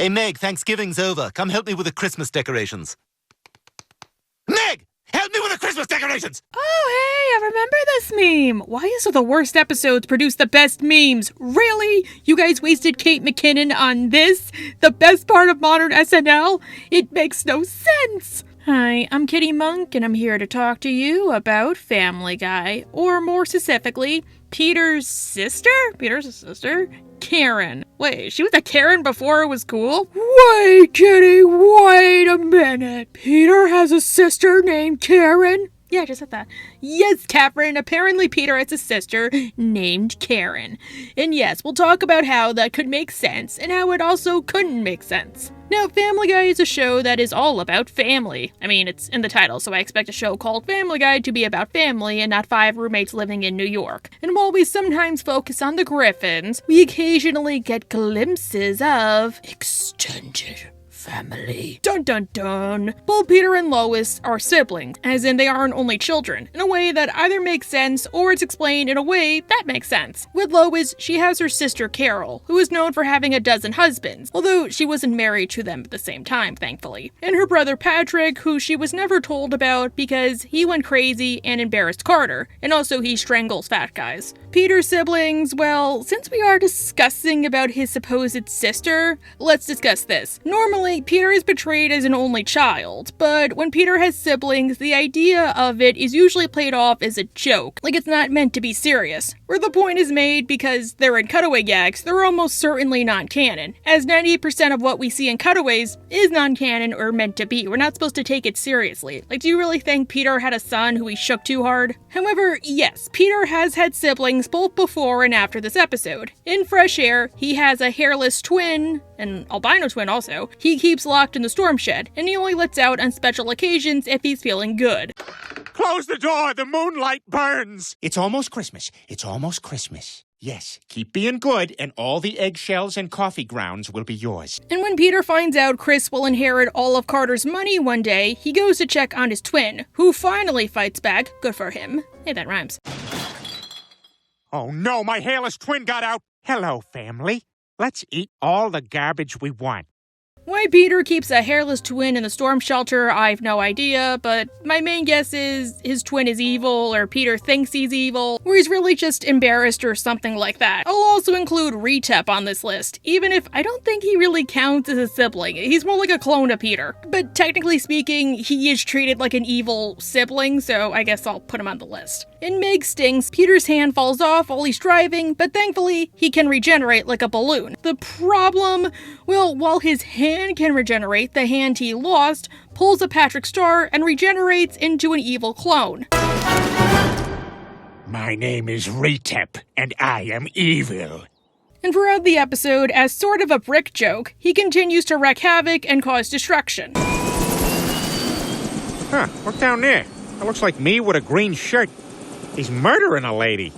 Hey, Meg, Thanksgiving's over. Come help me with the Christmas decorations. Meg! Help me with the Christmas decorations! Oh, hey, I remember this meme. Why is the worst episodes produce the best memes? Really? You guys wasted Kate McKinnon on this? The best part of modern SNL? It makes no sense. Hi, I'm Kitty Monk, and I'm here to talk to you about Family Guy. Or more specifically, Peter's sister? Peter's sister? Karen. Wait, she was a Karen before it was cool? Wait, Kitty, wait a minute. Peter has a sister named Karen? Yeah, I just said that. Yes, Catherine, apparently Peter has a sister named Karen. And yes, we'll talk about how that could make sense and how it also couldn't make sense. Now, Family Guy is a show that is all about family. I mean, it's in the title, so I expect a show called Family Guy to be about family and not 5 roommates living in New York. And while we sometimes focus on the Griffins, we occasionally get glimpses of extended family. Dun dun dun. Both Peter and Lois are siblings, as in they aren't only children, in a way that either makes sense or it's explained in a way that makes sense. With Lois, she has her sister Carol, who is known for having a dozen husbands, although she wasn't married to them at the same time, thankfully. And her brother Patrick, who she was never told about because he went crazy and embarrassed Carter, and also he strangles fat guys. Peter's siblings, well, since we are discussing about his supposed sister, let's discuss this. Normally, Peter is portrayed as an only child, but when Peter has siblings, the idea of it is usually played off as a joke, like it's not meant to be serious. Where the point is made because they're in cutaway gags, they're almost certainly non-canon, as 98% of what we see in cutaways is non-canon or meant to be. We're not supposed to take it seriously. Like, do you really think Peter had a son who he shook too hard? However, yes, Peter has had siblings both before and after this episode. In Fresh Air, he has a hairless twin, an albino twin also, he keeps locked in the storm shed, and he only lets out on special occasions if he's feeling good. Close the door, the moonlight burns! It's almost Christmas. It's almost Christmas. Yes, keep being good, and all the eggshells and coffee grounds will be yours. And when Peter finds out Chris will inherit all of Carter's money one day, he goes to check on his twin, who finally fights back. Good for him. Hey, that rhymes. Oh no, my hairless twin got out! Hello, family. Let's eat all the garbage we want. Why Peter keeps a hairless twin in the storm shelter, I have no idea, but my main guess is his twin is evil, or Peter thinks he's evil, or he's really just embarrassed or something like that. I'll also include Retep on this list, even if I don't think he really counts as a sibling. He's more like a clone of Peter. But technically speaking, he is treated like an evil sibling, so I guess I'll put him on the list. In Meg Stings, Peter's hand falls off while he's driving, but thankfully, he can regenerate like a balloon. The problem? Well, while his hand can regenerate, the hand he lost pulls a Patrick Star and regenerates into an evil clone. My name is Retep, and I am evil. And throughout the episode, as sort of a brick joke, he continues to wreak havoc and cause destruction. Huh, look down there. That looks like me with a green shirt. He's murdering a lady.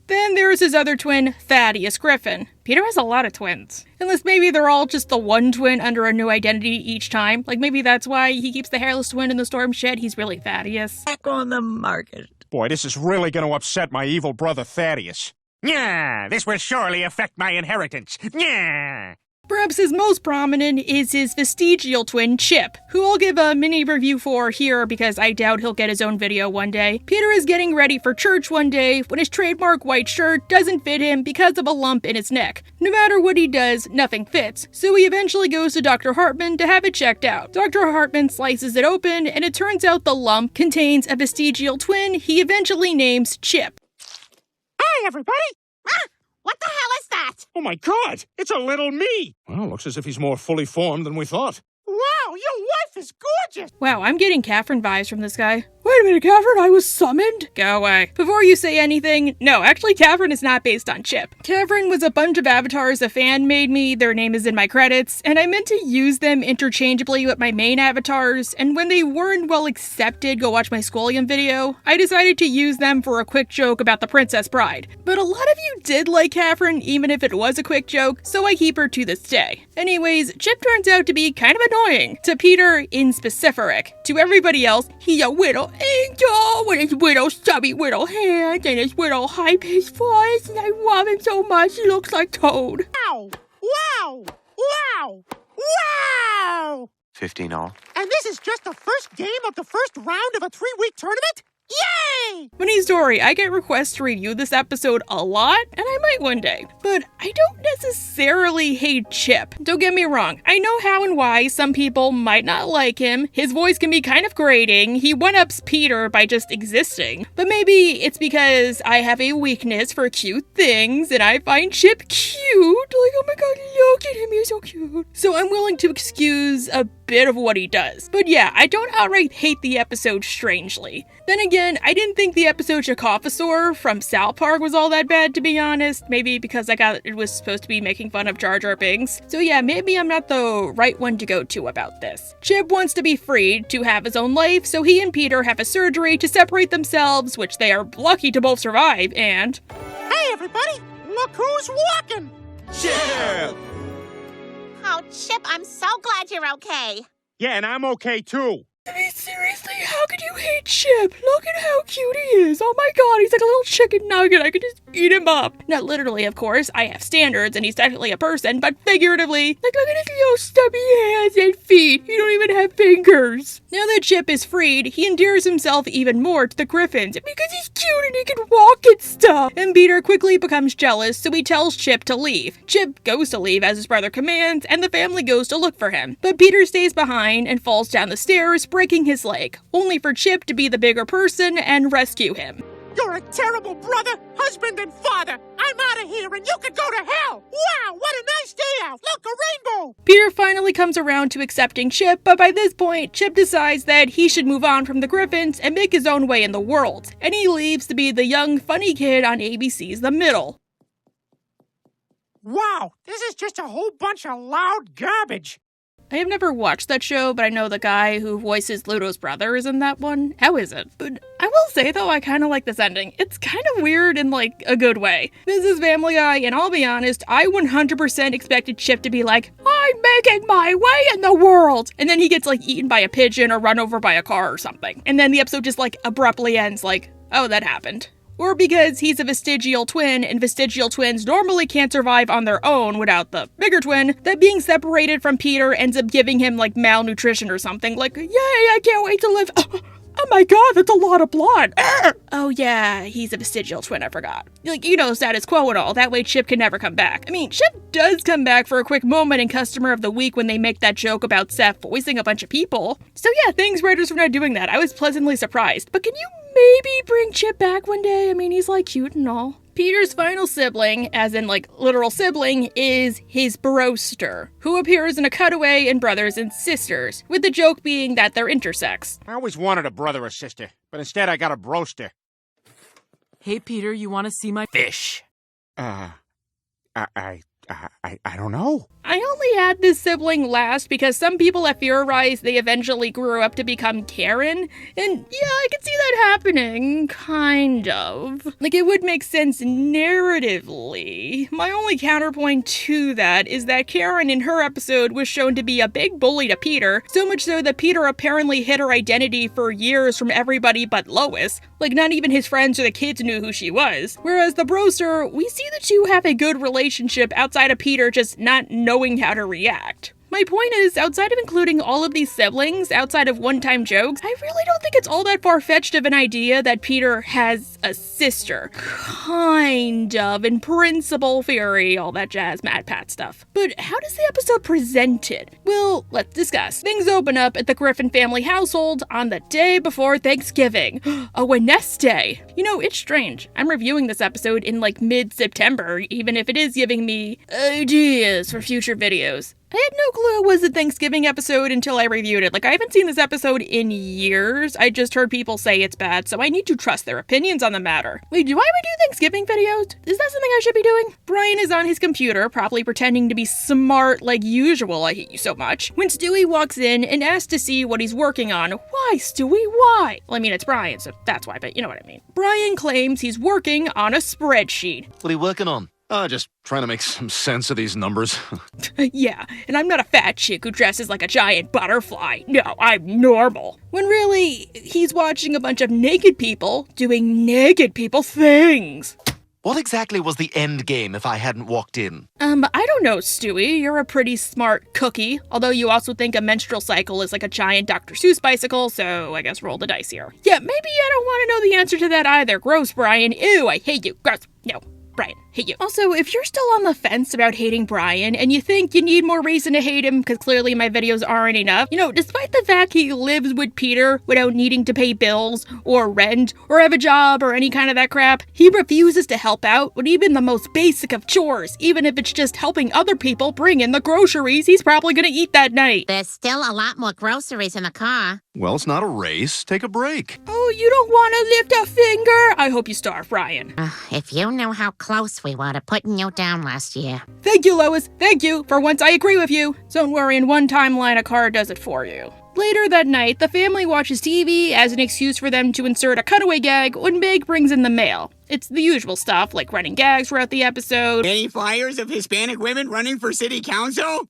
Then there's his other twin, Thaddeus Griffin. Peter has a lot of twins. Unless maybe they're all just the one twin under a new identity each time. Like maybe that's why he keeps the hairless twin in the storm shed. He's really Thaddeus. Back on the market. Boy, this is really going to upset my evil brother Thaddeus. Yeah, this will surely affect my inheritance. Yeah. Perhaps his most prominent is his vestigial twin, Chip, who I'll give a mini review for here because I doubt he'll get his own video one day. Peter is getting ready for church one day when his trademark white shirt doesn't fit him because of a lump in his neck. No matter what he does, nothing fits, so he eventually goes to Dr. Hartman to have it checked out. Dr. Hartman slices it open, and it turns out the lump contains a vestigial twin he eventually names Chip. Hi, everybody! Ah, what the hell is that? Oh my god, it's a little me! Well, looks as if he's more fully formed than we thought. Wow, your wife is gorgeous! Wow, I'm getting Catherine vibes from this guy. Wait a minute, Catherine, I was summoned? Go away. Before you say anything, no, actually Catherine is not based on Chip. Catherine was a bunch of avatars a fan made me, their name is in my credits, and I meant to use them interchangeably with my main avatars, and when they weren't well accepted, go watch my Scholium video, I decided to use them for a quick joke about the Princess Bride. But a lot of you did like Catherine, even if it was a quick joke, so I keep her to this day. Anyways, Chip turns out to be kind of annoying. To Peter, in specific. To everybody else, he's a little angel with his little stubby little hands and his little high-pitched voice, and I love him so much he looks like Toad. Ow! What 15 all. And this is just the first game of the first round of a 3-week tournament? Yay! Funny story, I get requests to review this episode a lot, and I might one day. But I don't necessarily hate Chip. Don't get me wrong, I know how and why some people might not like him. His voice can be kind of grating. He one-ups Peter by just existing. But maybe it's because I have a weakness for cute things, and I find Chip cute. Like, oh my god, look at him, he's so cute. So I'm willing to excuse a bit of what he does. But yeah, I don't outright hate the episode strangely. Then again, I didn't think the episode Chakophosaur from South Park was all that bad, to be honest. Maybe because it was supposed to be making fun of Jar Jar Binks. So yeah, maybe I'm not the right one to go to about this. Chip wants to be freed to have his own life, so he and Peter have a surgery to separate themselves, which they are lucky to both survive, and... Hey, everybody! Look who's walking! Chip! Oh, Chip, I'm so glad you're okay. Yeah, and I'm okay too. I mean, seriously, how could you hate Chip? Look at how cute he is. Oh my god, he's like a little chicken nugget. I could just eat him up. Not literally, of course. I have standards, and he's technically a person, but figuratively, like, look at his little stubby hands and feet. He don't even have fingers. Now that Chip is freed, he endears himself even more to the Griffins because he's cute and he can walk and stuff. And Peter quickly becomes jealous, so he tells Chip to leave. Chip goes to leave as his brother commands, and the family goes to look for him. But Peter stays behind and falls down the stairs, breaking his leg, only for Chip to be the bigger person and rescue him. You're a terrible brother, husband, and father. I'm out of here, and you can go to hell. Wow, what a nice day out. Look, a rainbow. Peter finally comes around to accepting Chip, but by this point, Chip decides that he should move on from the Griffins and make his own way in the world, and he leaves to be the young, funny kid on ABC's The Middle. Wow, this is just a whole bunch of loud garbage. I have never watched that show, but I know the guy who voices Ludo's brother is in that one. How is it? But I will say, though, I kind of like this ending. It's kind of weird in, like, a good way. This is Family Guy, and I'll be honest, I 100% expected Chip to be like, I'm making my way in the world! And then he gets, like, eaten by a pigeon or run over by a car or something. And then the episode just, like, abruptly ends like, oh, that happened. Or because he's a vestigial twin, and vestigial twins normally can't survive on their own without the bigger twin, that being separated from Peter ends up giving him, like, malnutrition or something, like, yay, I can't wait to live. Oh my god, that's a lot of blood. Oh yeah, he's a vestigial twin, I forgot. Like, you know, status quo and all, that way Chip can never come back. I mean, Chip does come back for a quick moment in Customer of the Week when they make that joke about Seth voicing a bunch of people. So yeah, thanks writers for not doing that. I was pleasantly surprised. But can you maybe bring Chip back one day? I mean, he's like cute and all. Peter's final sibling, as in like literal sibling, is his Broster, who appears in a cutaway in Brothers and Sisters, with the joke being that they're intersex. I always wanted a brother or sister, but instead I got a broster. Hey, Peter, you want to see my fish? I don't know. I only had this sibling last because some people have theorized they eventually grew up to become Karen, and yeah, I could see that happening, kind of. Like, it would make sense narratively. My only counterpoint to that is that Karen in her episode was shown to be a big bully to Peter, so much so that Peter apparently hid her identity for years from everybody but Lois. Like, not even his friends or the kids knew who she was. Whereas the Broster, we see the two have a good relationship outside of Peter just not knowing how to react. My point is, outside of including all of these siblings, outside of one-time jokes, I really don't think it's all that far-fetched of an idea that Peter has a sister. Kind of, in principle, theory, all that jazz, Mad Pat stuff. But how does the episode present it? Well, let's discuss. Things open up at the Griffin family household on the day before Thanksgiving. A Wednesday. You know, it's strange. I'm reviewing this episode in like mid-September, even if it is giving me ideas for future videos. I had no clue it was a Thanksgiving episode until I reviewed it. Like, I haven't seen this episode in years. I just heard people say it's bad, so I need to trust their opinions on the matter. Wait, do I ever do Thanksgiving videos? Is that something I should be doing? Brian is on his computer, probably pretending to be smart like usual, I hate you so much, when Stewie walks in and asks to see what he's working on. Why, Stewie, why? Well, I mean, it's Brian, so that's why, but you know what I mean. Brian claims he's working on a spreadsheet. What are you working on? Just trying to make some sense of these numbers. Yeah, and I'm not a fat chick who dresses like a giant butterfly. No, I'm normal. When really, he's watching a bunch of naked people doing naked people things. What exactly was the end game if I hadn't walked in? I don't know, Stewie. You're a pretty smart cookie. Although you also think a menstrual cycle is like a giant Dr. Seuss bicycle, so I guess roll the dice here. Yeah, maybe I don't want to know the answer to that either. Gross, Brian. Ew, I hate you. Gross. No. Brian, hate you. Also, if you're still on the fence about hating Brian, and you think you need more reason to hate him because clearly my videos aren't enough, despite the fact he lives with Peter without needing to pay bills, or rent, or have a job, or any kind of that crap, he refuses to help out with even the most basic of chores, even if it's just helping other people bring in the groceries he's probably gonna eat that night. There's still a lot more groceries in the car. Well, it's not a race. Take a break. Oh, you don't want to lift a finger? I hope you starve, Brian. If you knew how close we were to putting you down last year. Thank you, Lois. Thank you. For once, I agree with you. Don't worry, in one timeline, a car does it for you. Later that night, the family watches TV as an excuse for them to insert a cutaway gag when Meg brings in the mail. It's the usual stuff, like running gags throughout the episode. Any flyers of Hispanic women running for city council?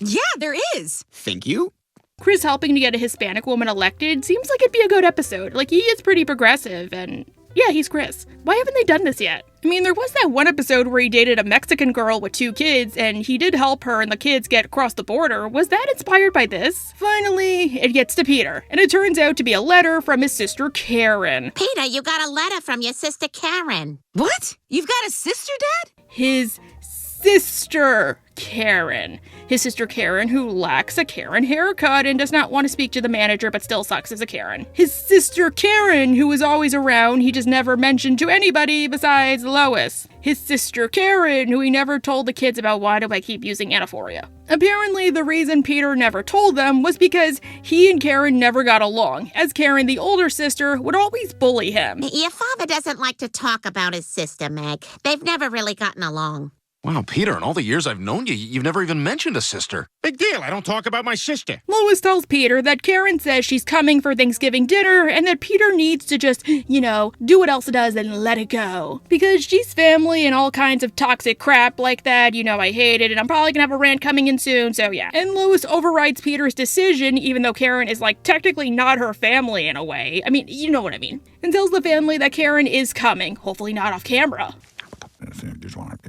Yeah, there is. Thank you. Chris helping to get a Hispanic woman elected seems like it'd be a good episode. Like, he is pretty progressive, and yeah, he's Chris. Why haven't they done this yet? I mean, there was that one episode where he dated a Mexican girl with 2 kids, and he did help her and the kids get across the border. Was that inspired by this? Finally, it gets to Peter, and it turns out to be a letter from his sister Karen. Peter, you got a letter from your sister Karen. What? You've got a sister, Dad? His sister Karen. His sister Karen, who lacks a Karen haircut and does not want to speak to the manager but still sucks as a Karen. His sister Karen, who is always around, he just never mentioned to anybody besides Lois. His sister Karen, who he never told the kids about. Why do I keep using anaphoria? Apparently, the reason Peter never told them was because he and Karen never got along, as Karen, the older sister, would always bully him. Your father doesn't like to talk about his sister, Meg. They've never really gotten along. Wow, Peter, in all the years I've known you, you've never even mentioned a sister. Big deal. I don't talk about my sister. Lois tells Peter that Karen says she's coming for Thanksgiving dinner and that Peter needs to just, do what Elsa does and let it go. Because she's family and all kinds of toxic crap like that. I hate it and I'm probably gonna have a rant coming in soon, so yeah. And Lois overrides Peter's decision, even though Karen is technically not her family in a way. I mean, you know what I mean. And tells the family that Karen is coming, hopefully not off camera.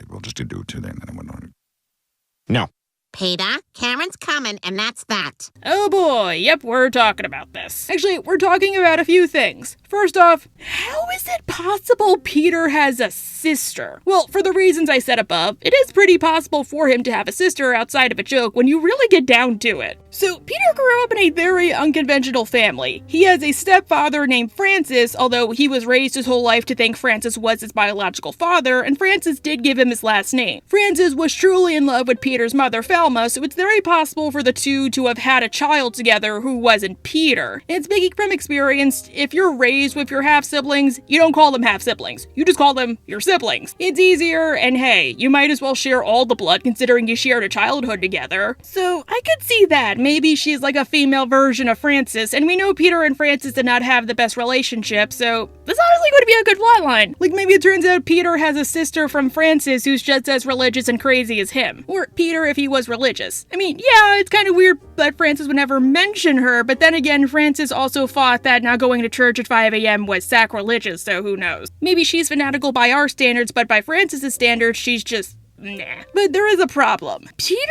We'll just do it to then. No. Peter, Karen's coming, and that's that. Oh boy, yep, we're talking about this. Actually, we're talking about a few things. First off, how is it possible Peter has a sister? Well, for the reasons I said above, it is pretty possible for him to have a sister outside of a joke when you really get down to it. So, Peter grew up in a very unconventional family. He has a stepfather named Francis, although he was raised his whole life to think Francis was his biological father, and Francis did give him his last name. Francis was truly in love with Peter's mother, Thelma, so it's very possible for the two to have had a child together who wasn't Peter. And speaking from experience, if you're raised with your half-siblings, you don't call them half-siblings. You just call them your siblings. It's easier, and hey, you might as well share all the blood considering you shared a childhood together. So I could see that. Maybe she's like a female version of Francis, and we know Peter and Francis did not have the best relationship, so that's honestly going to be a good plotline. Like maybe it turns out Peter has a sister from Francis who's just as religious and crazy as him. Or Peter if he was religious. I mean, yeah, it's kind of weird that Francis would never mention her, but then again, Francis also thought that not going to church at 5 a.m. was sacrilegious, so who knows. Maybe she's fanatical by our standards, but by Francis's standards, she's just nah. But there is a problem. Peter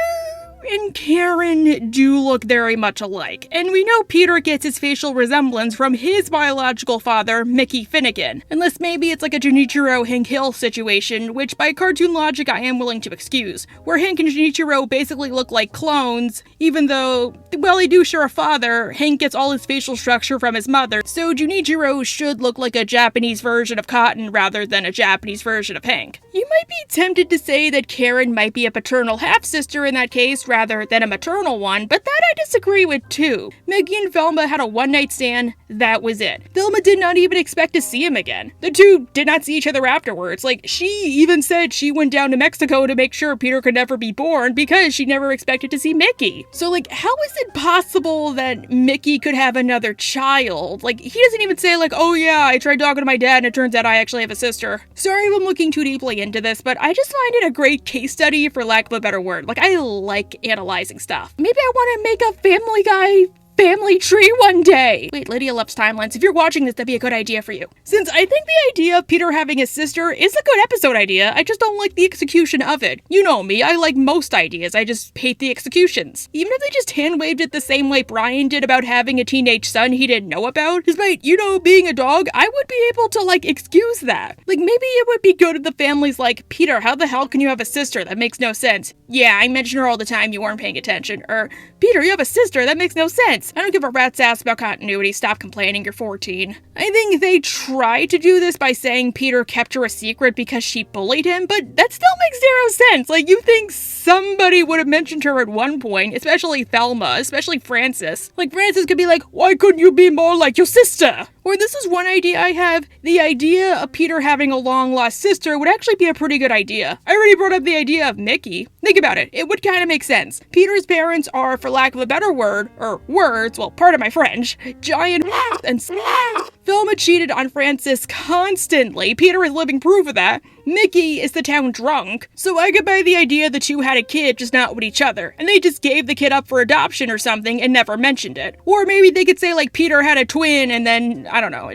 and Karen do look very much alike, and we know Peter gets his facial resemblance from his biological father, Mickey Finnegan, unless maybe it's like a Junichiro Hank Hill situation, which by cartoon logic I am willing to excuse, where Hank and Junichiro basically look like clones, even though, well, they do share a father. Hank gets all his facial structure from his mother, so Junichiro should look like a Japanese version of Cotton rather than a Japanese version of Hank. You might be tempted to say that Karen might be a paternal half-sister in that case, rather than a maternal one, but that I disagree with too. Maggie and Velma had a one-night stand, that was it. Velma did not even expect to see him again. The two did not see each other afterwards. Like, she even said she went down to Mexico to make sure Peter could never be born because she never expected to see Mickey. So like, how is it possible that Mickey could have another child? Like, he doesn't even say like, oh yeah, I tried talking to my dad and it turns out I actually have a sister. Sorry if I'm looking too deeply into this, but I just find it a great case study, for lack of a better word. Like, I like analyzing stuff. Maybe I want to make a Family Guy family tree one day. Wait, Lydia loves timelines. If you're watching this, that'd be a good idea for you. Since I think the idea of Peter having a sister is a good episode idea, I just don't like the execution of it. You know me, I like most ideas, I just hate the executions. Even if they just hand-waved it the same way Brian did about having a teenage son he didn't know about, despite, being a dog, I would be able to, excuse that. Maybe it would be good if the family's like, Peter, how the hell can you have a sister? That makes no sense. Yeah, I mention her all the time, you weren't paying attention. Or, Peter, you have a sister, that makes no sense. I don't give a rat's ass about continuity, stop complaining, you're 14. I think they tried to do this by saying Peter kept her a secret because she bullied him, but that still makes zero sense. You think somebody would have mentioned her at one point, especially Thelma, especially Frances. Frances could be like, why couldn't you be more like your sister? Or this is one idea I have, the idea of Peter having a long-lost sister would actually be a pretty good idea. I already brought up the idea of Mickey. Think about it, it would kind of make sense. Peter's parents are, for lack of a better word, or words, well, pardon my French, giant and Thelma cheated on Frances constantly. Peter is living proof of that. Mickey is the town drunk. So I could buy the idea the two had a kid, just not with each other. And they just gave the kid up for adoption or something and never mentioned it. Or maybe they could say Peter had a twin and then, I don't know,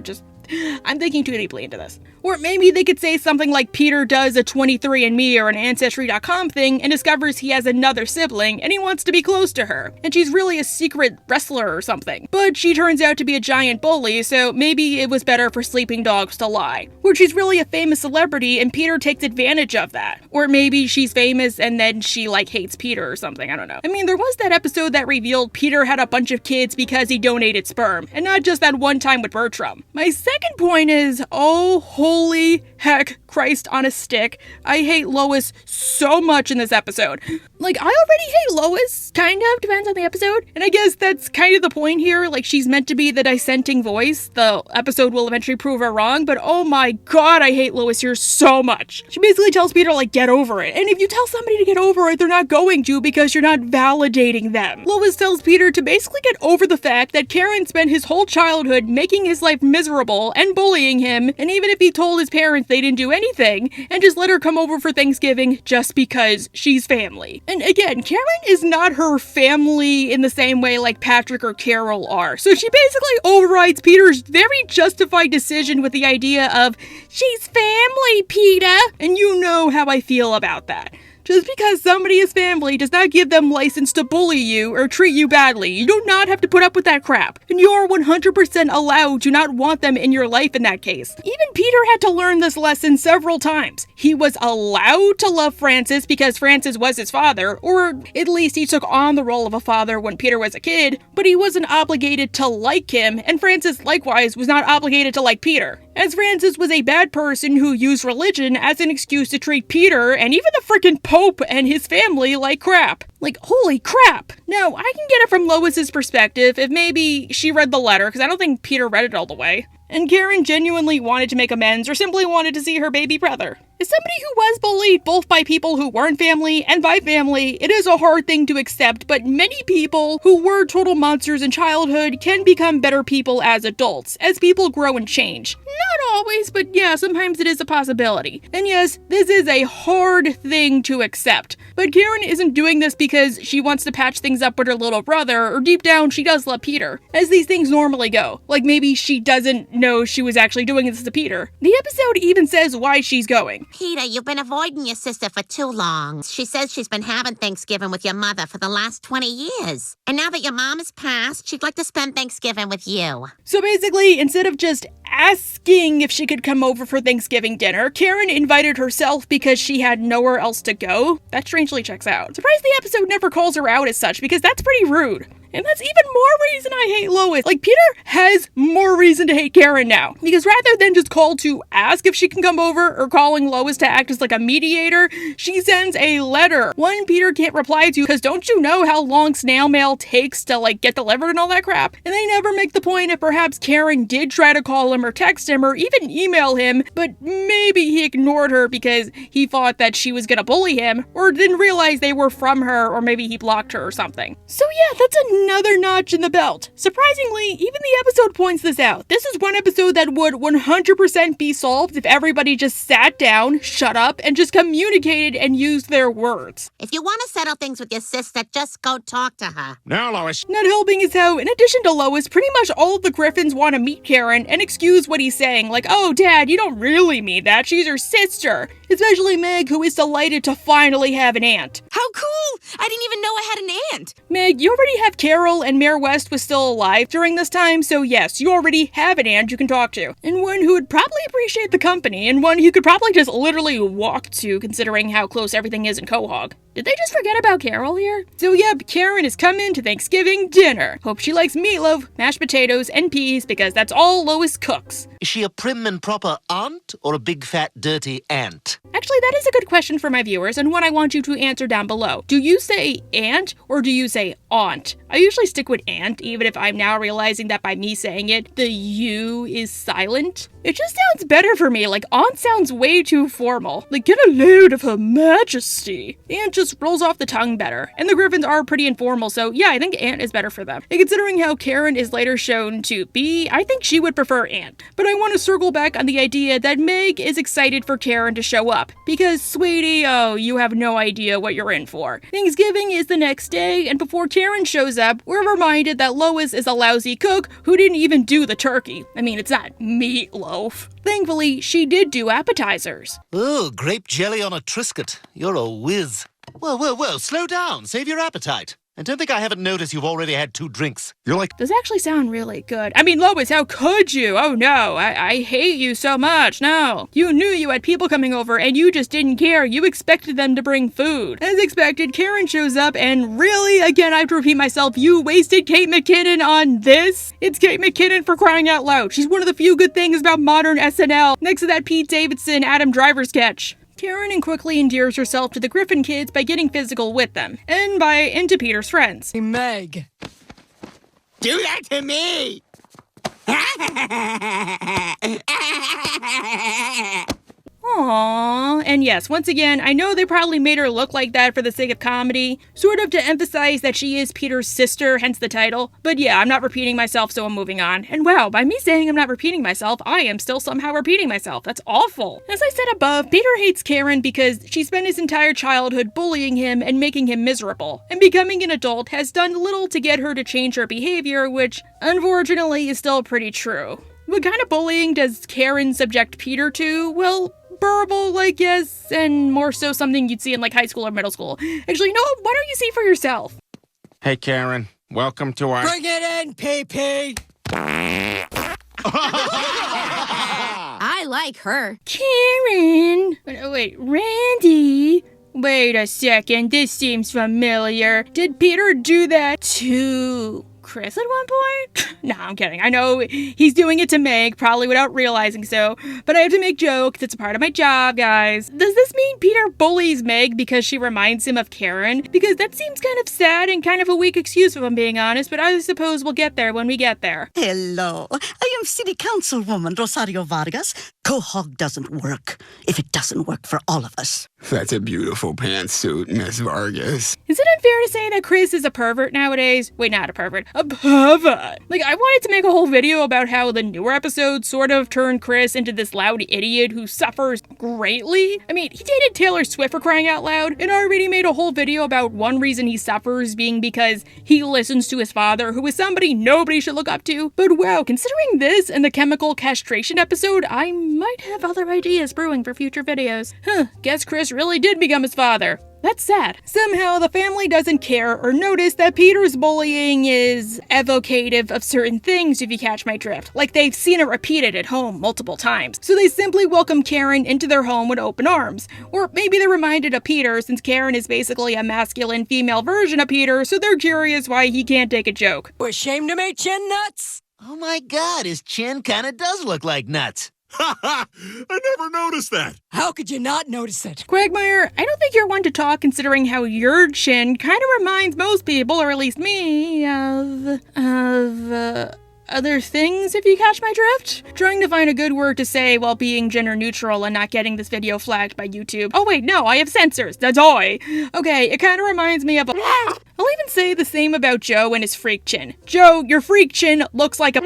I'm thinking too deeply into this. Or maybe they could say something like Peter does a 23andMe or an Ancestry.com thing and discovers he has another sibling and he wants to be close to her. And she's really a secret wrestler or something. But she turns out to be a giant bully, so maybe it was better for sleeping dogs to lie. Or she's really a famous celebrity and Peter takes advantage of that. Or maybe she's famous and then she hates Peter or something, I don't know. There was that episode that revealed Peter had a bunch of kids because he donated sperm. And not just that one time with Bertram. My second point is, holy heck, Christ on a stick. I hate Lois so much in this episode. I already hate Lois, kind of, depends on the episode. And I guess that's kind of the point here, she's meant to be the dissenting voice. The episode will eventually prove her wrong, but oh my god, I hate Lois here so much. She basically tells Peter, get over it. And if you tell somebody to get over it, they're not going to because you're not validating them. Lois tells Peter to basically get over the fact that Karen spent his whole childhood making his life miserable and bullying him, and even if he told his parents they didn't do anything, and just let her come over for Thanksgiving just because she's family. And again, Karen is not her family in the same way Patrick or Carol are. So she basically overrides Peter's very justified decision with the idea of, she's family, Peter. And you know how I feel about that. Just because somebody is family does not give them license to bully you or treat you badly. You do not have to put up with that crap. And you are 100% allowed to not want them in your life in that case. Even Peter had to learn this lesson several times. He was allowed to love Frances because Frances was his father, or at least he took on the role of a father when Peter was a kid, but he wasn't obligated to like him, and Frances likewise was not obligated to like Peter. As Frances was a bad person who used religion as an excuse to treat Peter and even the frickin' Pope and his family like crap. Holy crap! Now, I can get it from Lois's perspective if maybe she read the letter, because I don't think Peter read it all the way. And Karen genuinely wanted to make amends or simply wanted to see her baby brother. As somebody who was bullied both by people who weren't family and by family, it is a hard thing to accept, but many people who were total monsters in childhood can become better people as adults, as people grow and change. Not always, but yeah, sometimes it is a possibility. And yes, this is a hard thing to accept. But Karen isn't doing this because she wants to patch things up with her little brother, or deep down she does love Peter, as these things normally go. Maybe she doesn't know she was actually doing this to Peter. The episode even says why she's going. Peter, you've been avoiding your sister for too long. She says she's been having Thanksgiving with your mother for the last 20 years. And now that your mom has passed, she'd like to spend Thanksgiving with you. So basically, instead of just asking if she could come over for Thanksgiving dinner, Karen invited herself because she had nowhere else to go. That strangely checks out. Surprised the episode never calls her out as such, because that's pretty rude. And that's even more reason I hate Lois. Peter has more reason to hate Karen now. Because rather than just call to ask if she can come over or calling Lois to act as a mediator, she sends a letter. One Peter can't reply to because don't you know how long snail mail takes to get delivered and all that crap? And they never make the point if perhaps Karen did try to call him or text him or even email him, but maybe he ignored her because he thought that she was gonna bully him or didn't realize they were from her, or maybe he blocked her or something. So yeah, that's another notch in the belt. Surprisingly, even the episode points this out. This is one episode that would 100% be solved if everybody just sat down, shut up, and just communicated and used their words. If you want to settle things with your sister, just go talk to her. Now, Lois. Not helping is how, in addition to Lois, pretty much all of the Griffins want to meet Karen and excuse what he's saying, like, oh, Dad, you don't really mean that, she's your sister. Especially Meg, who is delighted to finally have an aunt. How cool! I didn't even know I had an aunt. Meg, you already have Carol, and Mayor West was still alive during this time, so yes, you already have an aunt you can talk to. And one who would probably appreciate the company, and one you could probably just literally walk to, considering how close everything is in Quahog. Did they just forget about Carol here? So yep, Karen is coming to Thanksgiving dinner. Hope she likes meatloaf, mashed potatoes, and peas, because that's all Lois cooks. Is she a prim and proper aunt or a big fat dirty ant? Actually, that is a good question for my viewers, and one I want you to answer down below. Do you say aunt, or do you say aunt? I usually stick with aunt, even if I'm now realizing that by me saying it, the U is silent. It just sounds better for me, like aunt sounds way too formal. Like, get a load of her majesty. Aunt just rolls off the tongue better. And the Griffins are pretty informal, so yeah, I think aunt is better for them. And considering how Karen is later shown to be, I think she would prefer aunt. But I want to circle back on the idea that Meg is excited for Karen to show up. Because, sweetie, oh, you have no idea what you're in for. Thanksgiving is the next day, and before Karen shows up, we're reminded that Lois is a lousy cook who didn't even do the turkey. I mean, it's not meatloaf. Thankfully, she did do appetizers. Oh, grape jelly on a Triscuit. You're a whiz. Whoa, slow down. Save your appetite. And don't think I haven't noticed you've already had 2 drinks. You're like... Those actually sound really good. I mean, Lois, how could you? Oh no, I hate you so much, no. You knew you had people coming over and you just didn't care. You expected them to bring food. As expected, Karen shows up and really, again, I have to repeat myself, you wasted Kate McKinnon on this? It's Kate McKinnon for crying out loud. She's one of the few good things about modern SNL, next to that Pete Davidson, Adam Driver sketch. Karen quickly endears herself to the Griffin kids by getting physical with them, and into Peter's friends. Hey, Meg. Do that to me! Aww, and yes, once again, I know they probably made her look like that for the sake of comedy, sort of to emphasize that she is Peter's sister, hence the title. But yeah, I'm not repeating myself, so I'm moving on. And wow, by me saying I'm not repeating myself, I am still somehow repeating myself. That's awful. As I said above, Peter hates Karen because she spent his entire childhood bullying him and making him miserable. And becoming an adult has done little to get her to change her behavior, which, unfortunately, is still pretty true. What kind of bullying does Karen subject Peter to? Well, verbal, I guess, and more so something you'd see in like high school or middle school. Actually, no, why don't you see for yourself? Hey, Karen. Welcome to our... Bring it in, PP! I like her. Karen! Wait, Randy? Wait a second, this seems familiar. Did Peter do that to Chris at one point? No, I'm kidding. I know he's doing it to Meg, probably without realizing so, but I have to make jokes. It's a part of my job, guys. Does this mean Peter bullies Meg because she reminds him of Karen? Because that seems kind of sad and kind of a weak excuse if I'm being honest, but I suppose we'll get there when we get there. Hello, I am City Councilwoman Rosario Vargas. Quahog doesn't work if it doesn't work for all of us. That's a beautiful pantsuit, Miss Vargas. Is it unfair to say that Chris is a pervert nowadays? Wait, not a pervert. A pervert. Like, I wanted to make a whole video about how the newer episodes sort of turned Chris into this loud idiot who suffers greatly. I mean, he dated Taylor Swift for crying out loud, and already made a whole video about one reason he suffers being because he listens to his father, who is somebody nobody should look up to. But wow, considering this and the chemical castration episode, I might have other ideas brewing for future videos. Guess Chris really did become his father. That's sad. Somehow the family doesn't care or notice that Peter's bullying is evocative of certain things, if you catch my drift. Like they've seen it repeated at home multiple times. So they simply welcome Karen into their home with open arms. Or maybe they're reminded of Peter, since Karen is basically a masculine female version of Peter, so they're curious why he can't take a joke. We're ashamed to make chin nuts? Oh my god, his chin kinda does look like nuts. Ha ha! I never noticed that. How could you not notice it? Quagmire, I don't think you're one to talk considering how your chin kind of reminds most people, or at least me, of other things, if you catch my drift? Trying to find a good word to say while being gender neutral and not getting this video flagged by YouTube. Oh wait, no, I have censors, that's oi. Okay, it kind of reminds me of I'll even say the same about Joe and his freak chin. Joe, your freak chin looks like a...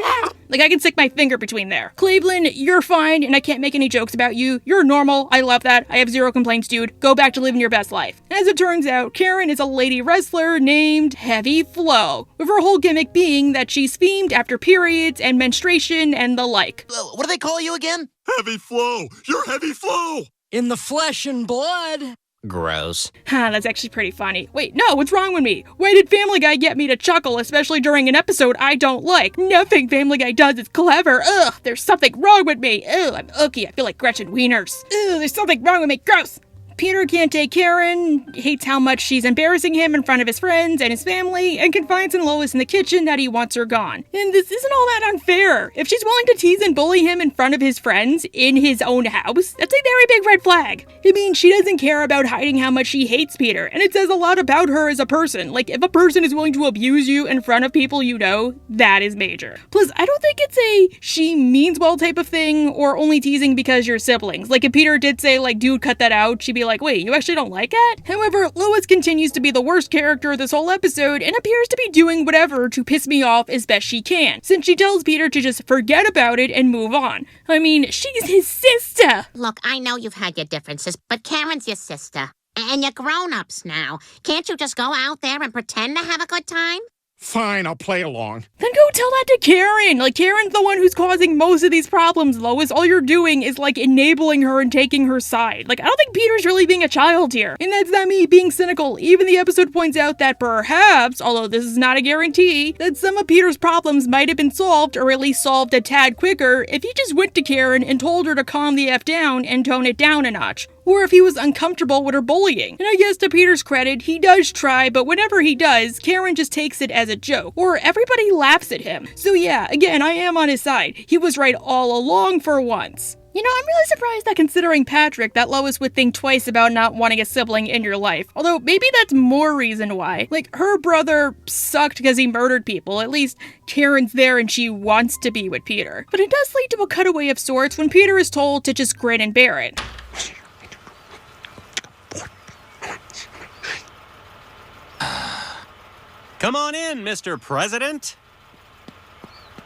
Like I can stick my finger between there. Cleveland, you're fine, and I can't make any jokes about you. You're normal. I love that. I have zero complaints, dude. Go back to living your best life. As it turns out, Karen is a lady wrestler named Heavy Flow, with her whole gimmick being that she's themed after periods and menstruation and the like. What do they call you again? Heavy Flow! You're Heavy Flow! In the flesh and blood. Gross. That's actually pretty funny. Wait, no, what's wrong with me? Why did Family Guy get me to chuckle, especially during an episode I don't like? Nothing Family Guy does is clever. Ugh, there's something wrong with me. Ugh, I'm ooky. I feel like Gretchen Wieners. Ugh, there's something wrong with me. Gross. Peter can't take Karen, hates how much she's embarrassing him in front of his friends and his family, and confides in Lois in the kitchen that he wants her gone. And this isn't all that unfair. If she's willing to tease and bully him in front of his friends in his own house, that's a very big red flag. It means she doesn't care about hiding how much she hates Peter, and it says a lot about her as a person. Like, if a person is willing to abuse you in front of people you know, that is major. Plus, I don't think it's a she means well type of thing, or only teasing because you're siblings. Like, if Peter did say, like, dude, cut that out, she'd be like, wait, you actually don't like it? However, Lois continues to be the worst character this whole episode and appears to be doing whatever to piss me off as best she can, since she tells Peter to just forget about it and move on. I mean, she's his sister! Look, I know you've had your differences, but Karen's your sister. And you're grown-ups now. Can't you just go out there and pretend to have a good time? Fine, I'll play along. Then go tell that to Karen. Like, Karen's the one who's causing most of these problems, Lois. All you're doing is, like, enabling her and taking her side. Like, I don't think Peter's really being a child here. And that's not me being cynical. Even the episode points out that perhaps, although this is not a guarantee, that some of Peter's problems might have been solved, or at least solved a tad quicker, if he just went to Karen and told her to calm the F down and tone it down a notch. Or if he was uncomfortable with her bullying. And I guess to Peter's credit, he does try, but whenever he does, Karen just takes it as a joke, or everybody laughs at him. So yeah, again, I am on his side. He was right all along for once. You know, I'm really surprised that considering Patrick, that Lois would think twice about not wanting a sibling in your life. Although, maybe that's more reason why. Like, her brother sucked because he murdered people. At least, Karen's there and she wants to be with Peter. But it does lead to a cutaway of sorts when Peter is told to just grin and bear it. Come on in, Mr. President.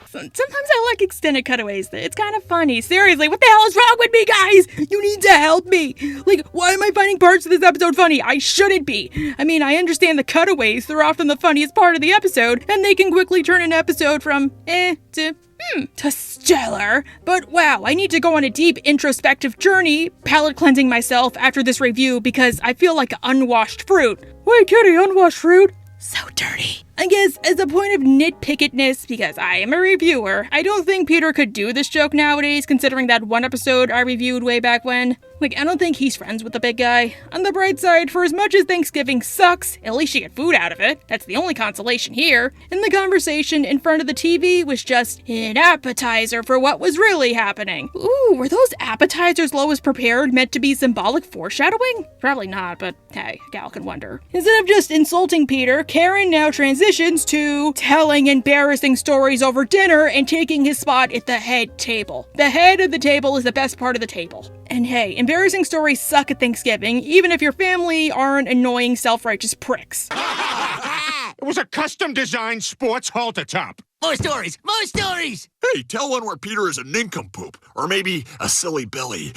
Sometimes I like extended cutaways. It's kind of funny. Seriously, what the hell is wrong with me, guys? You need to help me. Like, why am I finding parts of this episode funny? I shouldn't be. I mean, I understand the cutaways. They're often the funniest part of the episode, and they can quickly turn an episode from to stellar. But wow, I need to go on a deep introspective journey, palate cleansing myself after this review because I feel like unwashed fruit. Wait, Kitty, unwashed fruit? So dirty. I guess, as a point of nitpicketness, because I am a reviewer, I don't think Peter could do this joke nowadays, considering that one episode I reviewed way back when. Like, I don't think he's friends with the big guy. On the bright side, for as much as Thanksgiving sucks, at least you get food out of it. That's the only consolation here. And the conversation in front of the TV was just an appetizer for what was really happening. Ooh, were those appetizers Lois prepared meant to be symbolic foreshadowing? Probably not, but hey, a gal can wonder. Instead of just insulting Peter, Karen now transitions to telling embarrassing stories over dinner and taking his spot at the head table. The head of the table is the best part of the table. And hey, embarrassing stories suck at Thanksgiving, even if your family aren't annoying, self-righteous pricks. It was a custom-designed sports halter top. More stories! More stories! Hey, tell one where Peter is a nincompoop, or maybe a silly Billy.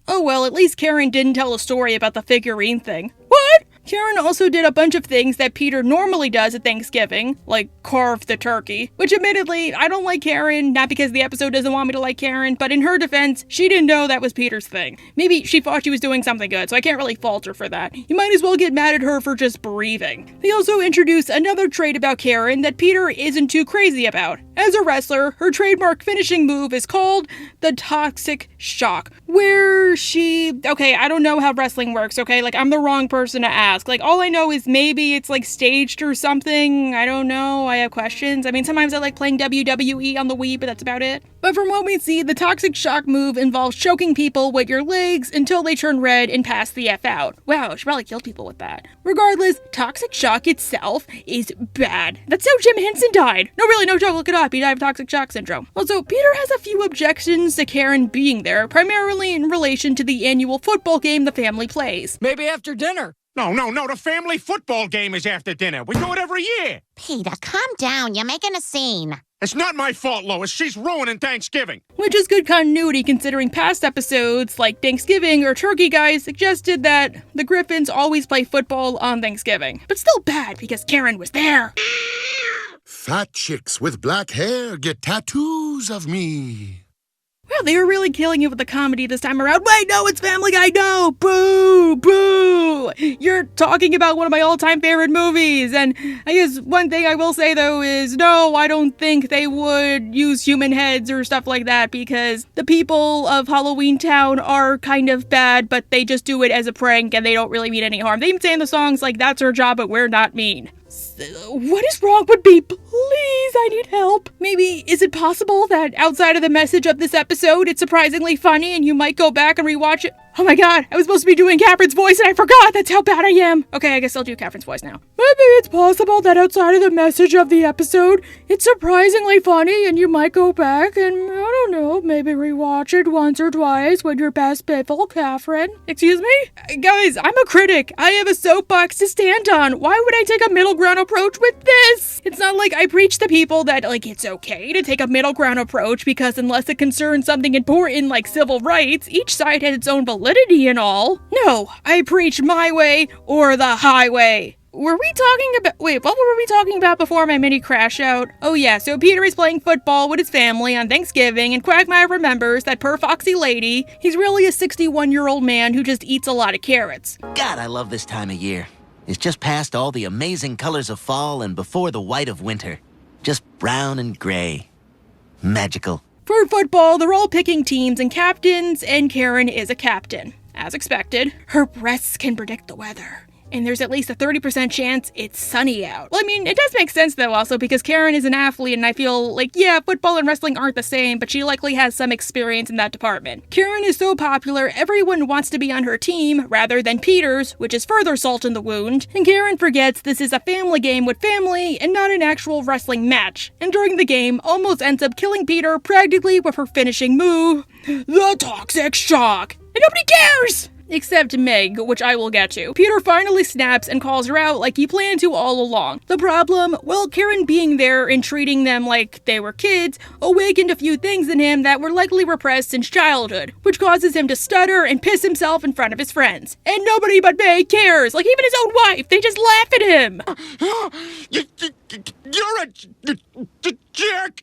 Oh well, at least Karen didn't tell a story about the figurine thing. What? Karen also did a bunch of things that Peter normally does at Thanksgiving, like carve the turkey, which admittedly, I don't like Karen, not because the episode doesn't want me to like Karen, but in her defense, she didn't know that was Peter's thing. Maybe she thought she was doing something good, so I can't really fault her for that. You might as well get mad at her for just breathing. They also introduce another trait about Karen that Peter isn't too crazy about. As a wrestler, her trademark finishing move is called the Toxic Shock, where okay, I don't know how wrestling works, okay? Like, I'm the wrong person to ask. Like, all I know is maybe it's, like, staged or something. I don't know. I have questions. I mean, sometimes I like playing WWE on the Wii, but that's about it. But from what we see, the Toxic Shock move involves choking people with your legs until they turn red and pass the F out. Wow, I should probably kill people with that. Regardless, Toxic Shock itself is bad. That's how Jim Henson died. No, really, no joke, look it up. He died of Toxic Shock Syndrome. Also, Peter has a few objections to Karen being there, primarily in relation to the annual football game the family plays. Maybe after dinner. No, the family football game is after dinner. We do it every year. Peter, calm down. You're making a scene. It's not my fault, Lois. She's ruining Thanksgiving. Which is good continuity considering past episodes like Thanksgiving or Turkey Guys suggested that the Griffins always play football on Thanksgiving. But still bad because Karen was there. Fat chicks with black hair get tattoos of me. Well, they were really killing it with the comedy this time around. Wait, no, it's Family Guy, no! Boo! Boo! You're talking about one of my all-time favorite movies, and I guess one thing I will say, though, is no, I don't think they would use human heads or stuff like that, because the people of Halloween Town are kind of bad, but they just do it as a prank, and they don't really mean any harm. They even say in the songs, like, that's our job, but we're not mean. What is wrong with me? Please, I need help. Maybe, is it possible that outside of the message of this episode, it's surprisingly funny and you might go back and rewatch it? Oh my god, I was supposed to be doing Catherine's voice and I forgot! That's how bad I am! Okay, I guess I'll do Catherine's voice now. Maybe it's possible that outside of the message of the episode, it's surprisingly funny and you might go back and, I don't know, maybe rewatch it once or twice with your best biffle, Catherine. Excuse me? Guys, I'm a critic. I have a soapbox to stand on. Why would I take a middle ground approach with this? It's not like I preach to people that, like, it's okay to take a middle ground approach because unless it concerns something important like civil rights, each side has its own validity and all. No, I preach my way or the highway. Were we talking about- wait, what were we talking about before my mini crash out? Oh yeah, so Peter is playing football with his family on Thanksgiving, and Quagmire remembers that per Foxy Lady, he's really a 61-year-old man who just eats a lot of carrots. God, I love this time of year. It's just past all the amazing colors of fall and before the white of winter. Just brown and gray. Magical. For football, they're all picking teams and captains, and Karen is a captain. As expected, her breasts can predict the weather. And there's at least a 30% chance it's sunny out. Well, I mean, it does make sense though also because Karen is an athlete and I feel like, yeah, football and wrestling aren't the same, but she likely has some experience in that department. Karen is so popular, everyone wants to be on her team rather than Peter's, which is further salt in the wound, and Karen forgets this is a family game with family and not an actual wrestling match, and during the game almost ends up killing Peter practically with her finishing move, the Toxic Shock. And nobody cares! Except Meg, which I will get to. Peter finally snaps and calls her out like he planned to all along. The problem? Well, Karen being there and treating them like they were kids awakened a few things in him that were likely repressed since childhood, which causes him to stutter and piss himself in front of his friends. And nobody but Meg cares, like even his own wife, they just laugh at him. You're a jerk,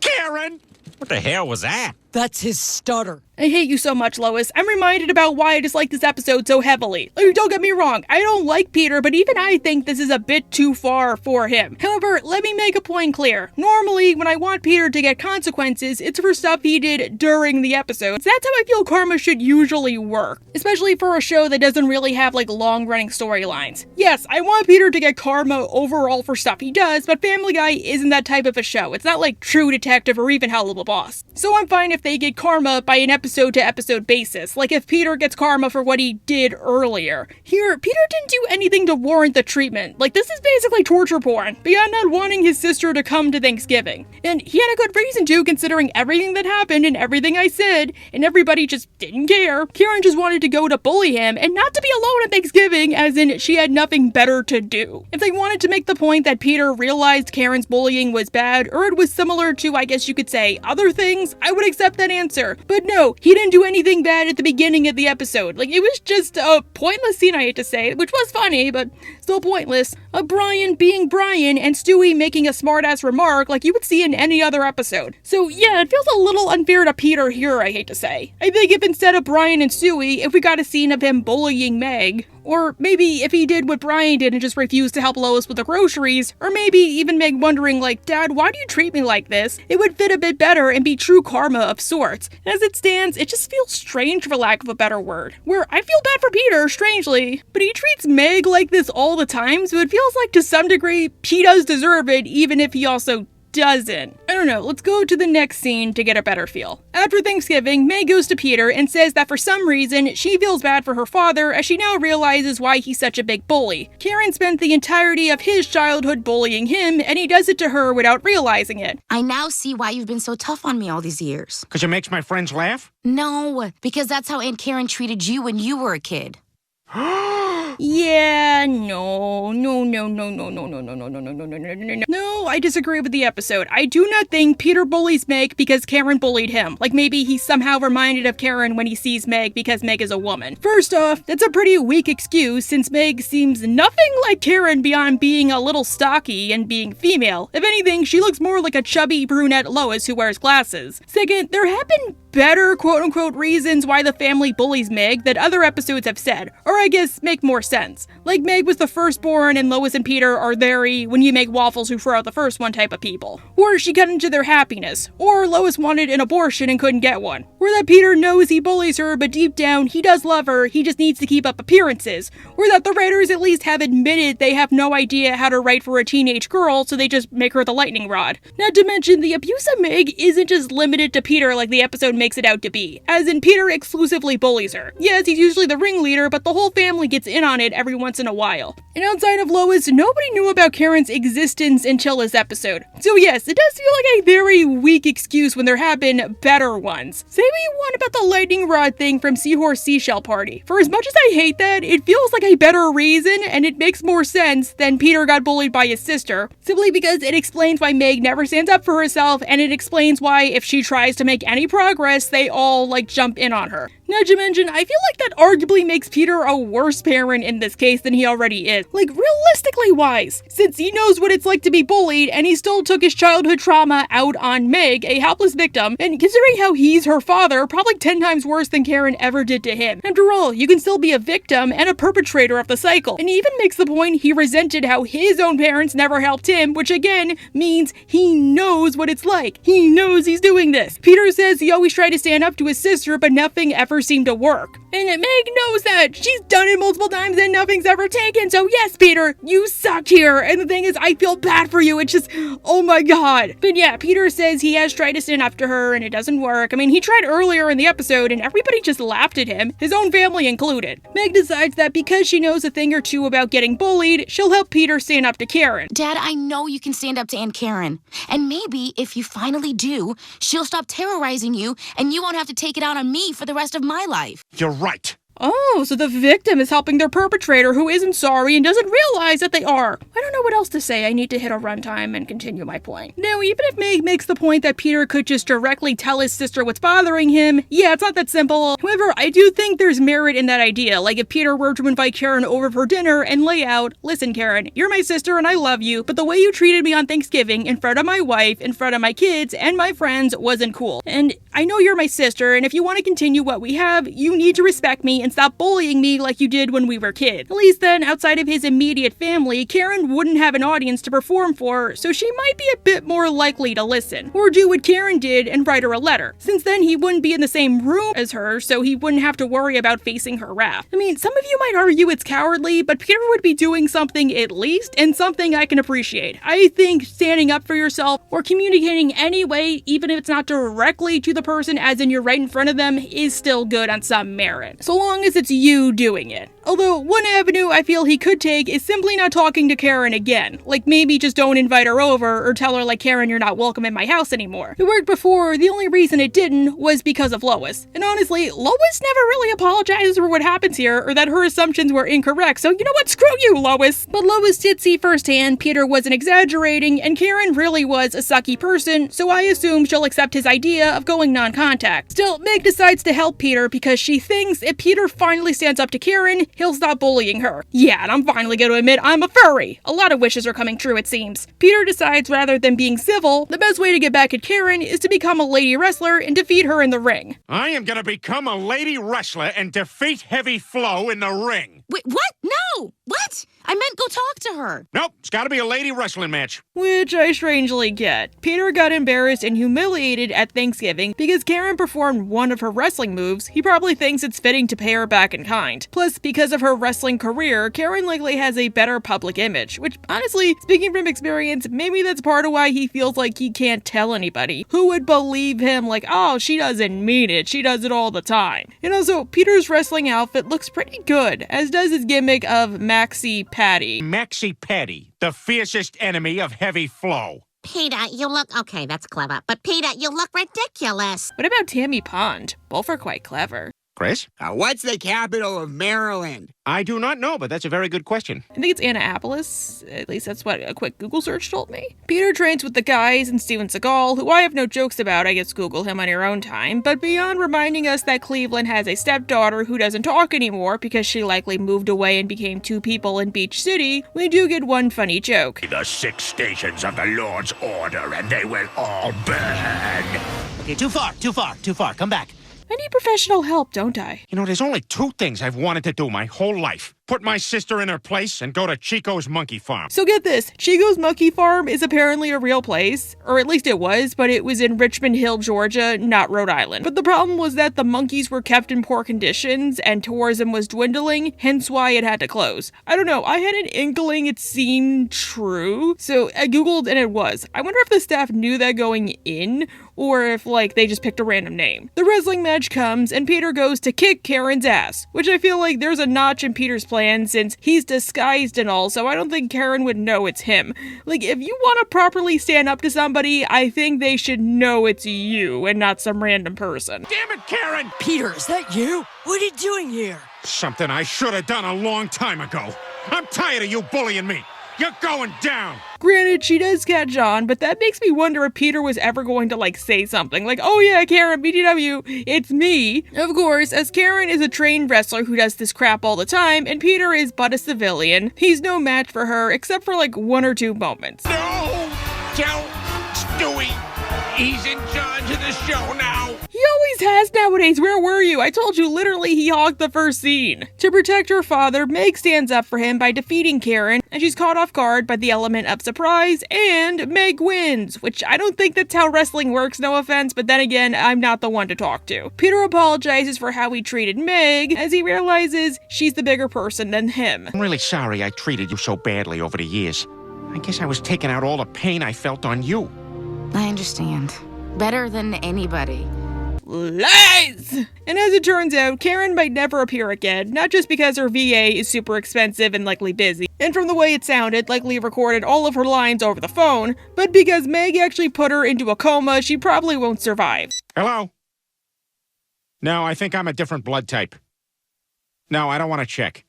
Karen. What the hell was that? That's his stutter. I hate you so much, Lois. I'm reminded about why I dislike this episode so heavily. Like, don't get me wrong, I don't like Peter, but even I think this is a bit too far for him. However, let me make a point clear. Normally, when I want Peter to get consequences, it's for stuff he did during the episode. That's how I feel karma should usually work, especially for a show that doesn't really have, like, long-running storylines. Yes, I want Peter to get karma overall for stuff he does, but Family Guy isn't that type of a show. It's not like True Detective or even Hell of a Boss. So I'm fine if they get karma by an episode-to-episode basis, like if Peter gets karma for what he did earlier. Here, Peter didn't do anything to warrant the treatment. Like, this is basically torture porn, beyond not wanting his sister to come to Thanksgiving. And he had a good reason to, considering everything that happened and everything I said, and everybody just didn't care. Karen just wanted to go to bully him, and not to be alone at Thanksgiving, as in she had nothing better to do. If they wanted to make the point that Peter realized Karen's bullying was bad, or it was similar to, I guess you could say, other things, I would accept that answer. But no, he didn't do anything bad at the beginning of the episode. Like, it was just a pointless scene, I hate to say, which was funny, but still pointless. Brian being Brian and Stewie making a smart-ass remark like you would see in any other episode. So yeah, it feels a little unfair to Peter here, I hate to say. I think if instead of Brian and Stewie, if we got a scene of him bullying Meg, or maybe if he did what Brian did and just refused to help Lois with the groceries, or maybe even Meg wondering like, Dad, why do you treat me like this? It would fit a bit better and be true karma of sorts. As it stands, it just feels strange for lack of a better word. Where I feel bad for Peter, strangely, but he treats Meg like this all the time, so it feels like to some degree, he does deserve it, even if he also doesn't. I don't know, let's go to the next scene to get a better feel. After Thanksgiving, May goes to Peter and says that for some reason, she feels bad for her father as she now realizes why he's such a big bully. Karen spent the entirety of his childhood bullying him, and he does it to her without realizing it. I now see why you've been so tough on me all these years. Because it makes my friends laugh? No, because that's how Aunt Karen treated you when you were a kid. Yeah, no, I disagree with the episode. I do not think Peter bullies Meg because Karen bullied him. Like maybe he's somehow reminded of Karen when he sees Meg because Meg is a woman. First off, that's a pretty weak excuse since Meg seems nothing like Karen beyond being a little stocky and being female. If anything, she looks more like a chubby brunette Lois who wears glasses. Second, there have been better quote-unquote reasons why the family bullies Meg that other episodes have said, or I guess make more sense. Like Meg was the firstborn and Lois and Peter are very when you make waffles who throw out the first one type of people. Or she got into their happiness. Or Lois wanted an abortion and couldn't get one. Or that Peter knows he bullies her but deep down he does love her, he just needs to keep up appearances. Or that the writers at least have admitted they have no idea how to write for a teenage girl so they just make her the lightning rod. Not to mention the abuse of Meg isn't just limited to Peter like the episode makes it out to be, as in Peter exclusively bullies her. Yes, he's usually the ringleader, but the whole family gets in on it every once in a while. And outside of Lois, nobody knew about Karen's existence until this episode. So yes, it does feel like a very weak excuse when there have been better ones. Say what you want about the lightning rod thing from Seahorse Seashell Party. For as much as I hate that, it feels like a better reason, and it makes more sense than Peter got bullied by his sister, simply because it explains why Meg never stands up for herself, and it explains why if she tries to make any progress, they all, jump in on her. Not to mention, I feel like that arguably makes Peter a worse parent in this case than he already is. Realistically wise, since he knows what it's like to be bullied, and he still took his childhood trauma out on Meg, a helpless victim, and considering how he's her father, probably 10 times worse than Karen ever did to him. After all, you can still be a victim and a perpetrator of the cycle, and he even makes the point he resented how his own parents never helped him, which again means he knows what it's like. He knows he's doing this. Peter says he always tried to stand up to his sister, but nothing ever seemed to work. And Meg knows that. She's done it multiple times and nothing's ever taken. So yes, Peter, you sucked here. And the thing is, I feel bad for you. It's just, oh my god. But yeah, Peter says he has tried to stand up to her and it doesn't work. I mean, he tried earlier in the episode and everybody just laughed at him, his own family included. Meg decides that because she knows a thing or two about getting bullied, she'll help Peter stand up to Karen. Dad, I know you can stand up to Aunt Karen. And maybe if you finally do, she'll stop terrorizing you and you won't have to take it out on me for the rest of my life. You're right. Oh, so the victim is helping their perpetrator who isn't sorry and doesn't realize that they are. I don't know what else to say. I need to hit a runtime and continue my point. Now, even if Meg makes the point that Peter could just directly tell his sister what's bothering him, yeah, it's not that simple. However, I do think there's merit in that idea. Like if Peter were to invite Karen over for dinner and lay out, listen, Karen, you're my sister and I love you, but the way you treated me on Thanksgiving in front of my wife, in front of my kids, and my friends wasn't cool. And I know you're my sister, and if you want to continue what we have, you need to respect me and stop bullying me like you did when we were kids. At least then, outside of his immediate family, Karen wouldn't have an audience to perform for, so she might be a bit more likely to listen. Or do what Karen did and write her a letter. Since then, he wouldn't be in the same room as her, so he wouldn't have to worry about facing her wrath. I mean, some of you might argue it's cowardly, but Peter would be doing something at least, and something I can appreciate. I think standing up for yourself, or communicating anyway, even if it's not directly to the person as in you're right in front of them, is still good on some merit. So long as it's you doing it. Although, one avenue I feel he could take is simply not talking to Karen again. Like, maybe just don't invite her over, or tell her, like, Karen, you're not welcome in my house anymore. It worked before, the only reason it didn't was because of Lois. And honestly, Lois never really apologizes for what happens here, or that her assumptions were incorrect, so you know what, screw you, Lois! But Lois did see firsthand Peter wasn't exaggerating, and Karen really was a sucky person, so I assume she'll accept his idea of going non-contact. Still, Meg decides to help Peter because she thinks if Peter finally stands up to Karen, he'll stop bullying her. Yeah, and I'm finally going to admit I'm a furry. A lot of wishes are coming true, it seems. Peter decides rather than being civil, the best way to get back at Karen is to become a lady wrestler and defeat her in the ring. I am going to become a lady wrestler and defeat Heavy Flow in the ring. Wait, what? No! What? I meant go talk to her. Nope, it's got to be a lady wrestling match. Which I strangely get. Peter got embarrassed and humiliated at Thanksgiving because Karen performed one of her wrestling moves. He probably thinks it's fitting to pay her back in kind. Plus, because of her wrestling career, Karen likely has a better public image, which honestly, speaking from experience, maybe that's part of why he feels like he can't tell anybody. Who would believe him like, oh, she doesn't mean it, she does it all the time. And also, Peter's wrestling outfit looks pretty good, as does his gimmick of Maxi Patty. Maxi Patty, the fiercest enemy of Heavy Flow. Peter, you look... Okay, that's clever. But Peter, you look ridiculous. What about Tammy Pond? Both are quite clever. Chris? What's the capital of Maryland? I do not know, but that's a very good question. I think it's Annapolis. At least that's what a quick Google search told me. Peter trains with the guys and Steven Seagal, who I have no jokes about. I guess Google him on your own time. But beyond reminding us that Cleveland has a stepdaughter who doesn't talk anymore because she likely moved away and became two people in Beach City, we do get one funny joke. The 6 stations of the Lord's order, and they will all burn. Okay, too far. Come back. I need professional help, don't I? You know, there's only 2 things I've wanted to do my whole life. Put my sister in her place and go to Chico's Monkey Farm. So get this, Chico's Monkey Farm is apparently a real place, or at least it was, but it was in Richmond Hill, Georgia, not Rhode Island. But the problem was that the monkeys were kept in poor conditions and tourism was dwindling, hence why it had to close. I don't know, I had an inkling it seemed true, so I googled and it was. I wonder if the staff knew that going in, or if, like, they just picked a random name. The wrestling match comes, and Peter goes to kick Karen's ass, which I feel like there's a notch in Peter's plan since he's disguised and all, so I don't think Karen would know it's him. Like, if you want to properly stand up to somebody, I think they should know it's you and not some random person. Damn it, Karen! Peter, is that you? What are you doing here? Something I should have done a long time ago. I'm tired of you bullying me. You're going down. Granted, she does catch on, but that makes me wonder if Peter was ever going to, like, say something like, oh yeah, Karen, BTW, it's me. Of course, as Karen is a trained wrestler who does this crap all the time, and Peter is but a civilian, he's no match for her, except for, like, 1 or 2 moments. No! Tell Stewie he's in charge of the show now. He always has nowadays. Where were you? I told you, literally, he hogged the first scene. To protect her father, Meg stands up for him by defeating Karen, and she's caught off guard by the element of surprise, and Meg wins, which I don't think that's how wrestling works, no offense, but then again, I'm not the one to talk to. Peter apologizes for how he treated Meg, as he realizes she's the bigger person than him. I'm really sorry I treated you so badly over the years. I guess I was taking out all the pain I felt on you. I understand. Better than anybody. Lies! And as it turns out, Karen might never appear again, not just because her VA is super expensive and likely busy, and from the way it sounded, likely recorded all of her lines over the phone, but because Meg actually put her into a coma she probably won't survive. Hello? No, I think I'm a different blood type. No, I don't want to check.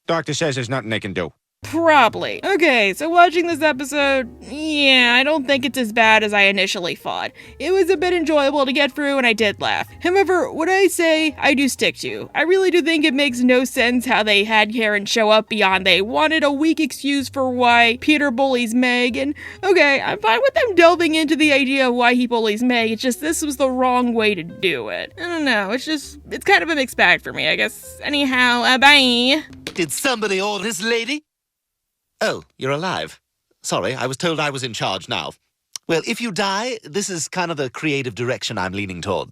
Doctor says there's nothing they can do. Probably. Okay, so watching this episode, yeah, I don't think it's as bad as I initially thought. It was a bit enjoyable to get through and I did laugh. However, what I say, I do stick to. I really do think it makes no sense how they had Karen show up beyond they wanted a weak excuse for why Peter bullies Meg, and okay, I'm fine with them delving into the idea of why he bullies Meg, it's just this was the wrong way to do it. I don't know, it's kind of a mixed bag for me, I guess. Anyhow, bye. Did somebody order this lady? Oh, you're alive. Sorry, I was told I was in charge now. Well, if you die, this is kind of the creative direction I'm leaning toward.